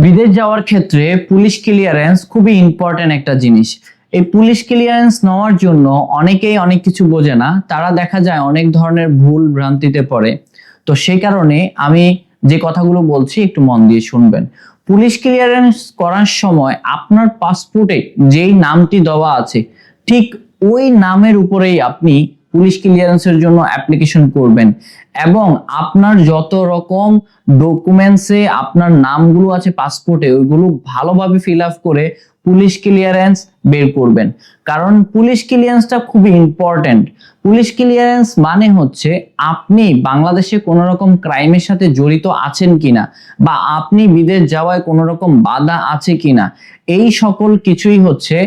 বিদেশ যাওয়ার ক্ষেত্রে পুলিশ ক্লিয়ারেন্স খুবই ইম্পর্টেন্ট একটা জিনিস। এই পুলিশ ক্লিয়ারেন্স নেওয়ার জন্য অনেকেই অনেক কিছু বোঝে না, তারা দেখা যায় অনেক ধরনের ভুল ভ্রান্তিতে পড়ে। তো সেই কারণে আমি যে কথাগুলো বলছি একটু মন দিয়ে শুনবেন। পুলিশ ক্লিয়ারেন্স করার সময় আপনার পাসপোর্টে যেই নামটি দেওয়া আছে ঠিক ওই নামের উপরেই আপনি পুলিশ ক্লিয়ারেন্সের জন্য অ্যাপ্লিকেশন করবেন এবং আপনার যত রকম ডকুমেন্টসে আপনার নামগুলো আছে পাসপোর্টে ওইগুলো ভালোভাবে ফিল আপ করে পুলিশ ক্লিয়ারেন্স বের করবেন। কারণ পুলিশ ক্লিয়ারেন্সটা খুবই ইম্পর্টেন্ট। পুলিশ ক্লিয়ারেন্স মানে হচ্ছে আপনি বাংলাদেশে কোনো রকম ক্রাইমের সাথে জড়িত আছেন কিনা বা আপনি বিদেশ যাওয়ায় কোনো রকম বাধা আছে কিনা, এই সকল কিছুই হচ্ছে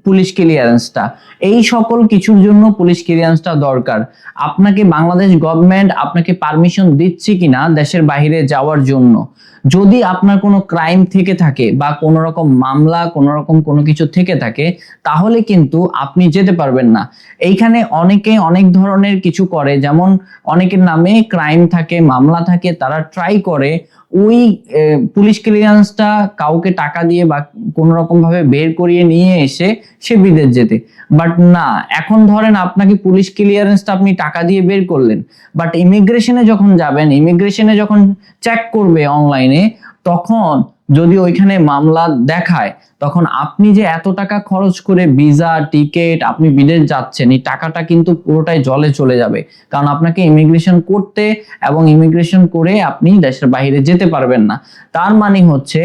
পুলিশ ক্লিয়ারেন্সটা। এই সকল কিছুর জন্য পুলিশ ক্লিয়ারেন্সটা দরকার। আপনাকে বাংলাদেশ গভর্নমেন্ট আপনাকে পারমিশন দিচ্ছে কিনা দেশের বাইরে যাওয়ার জন্য। যদি আপনার কোনো ক্রাইম থেকে থাকে বা কোনো রকম মামলা কোনো রকম কোনো কিছু থেকে থাকে তাহলে কিন্তু আপনি যেতে পারবেন না। এইখানে অনেকে অনেক ধরনের কিছু করে, যেমন অনেকের নামে ক্রাইম থাকে, মামলা থাকে, তারা ট্রাই করে ওই পুলিশ ক্লিয়ারেন্সটা কাউকে টাকা দিয়ে বা কোনো রকম ভাবে বের করিয়ে নিয়ে এসে সে বিদেশ যেতে। বাট না, এখন ধরেন আপনাকে পুলিশ ক্লিয়ারেন্সটা আপনি টাকা দিয়ে বের করলেন, বাট ইমিগ্রেশনে যখন যাবেন, ইমিগ্রেশনে যখন চেক করবে অনলাইনে, তখন যদি ওইখানে মামলা দেখায় তখন আপনি যে এত টাকা খরচ করে ভিসা টিকেট আপনি বিদেশ যাচ্ছেন, এই টাকাটা কিন্তু পুরোটাই জলে চলে যাবে। কারণ আপনাকে ইমিগ্রেশন করতে এবং ইমিগ্রেশন করে আপনি দেশের বাইরে যেতে পারবেন না। তার মানে হচ্ছে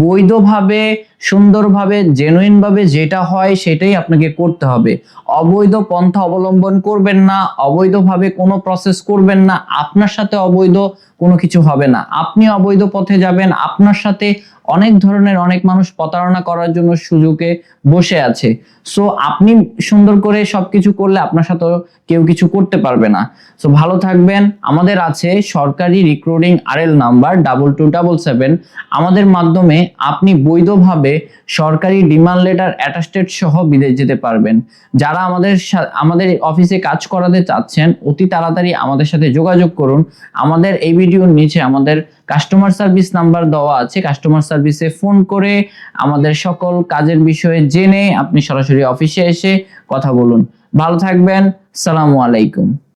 বৈধভাবে সুন্দরভাবে জেনুইন ভাবে যেটা হয় সেটাই আপনাকে করতে হবে। অবৈধ পন্থা অবলম্বন করবেন না, অবৈধভাবে কোনো প্রসেস করবেন না, আপনার সাথে অবৈধ কোনো কিছু হবে না। আপনি অবৈধ পথে যাবেন, আপনার সাথে অনেক ধরনের অনেক মানুষ প্রতারণা করার জন্য সুযোগে বসে আছে। সো আপনি সুন্দর করে সবকিছু করলে আপনার সাথে কেউ কিছু করতে পারবে না। সো ভালো থাকবেন। আমাদের আছে সরকারি রিক্রুটিং আরএল নাম্বার 2277। আমাদের মাধ্যমে আপনি বৈধভাবে সরকারি ডিমান্ড লেটার অ্যাটাস্টেড সহ বিদেশ যেতে পারবেন। যারা আমাদের অফিসে কাজ করাতে চাচ্ছেন অতি তাড়াতাড়ি আমাদের সাথে যোগাযোগ করুন। আমাদের এই ভিডিওর নিচে আমাদের কাস্টমার সার্ভিস নাম্বার দেওয়া আছে, কাস্টমার সার্ভিসে ফোন করে আমাদের সকল কাজের বিষয়ে জেনে আপনি সরাসরি অফিসে এসে কথা বলুন। ভালো থাকবেন। আসসালামু আলাইকুম।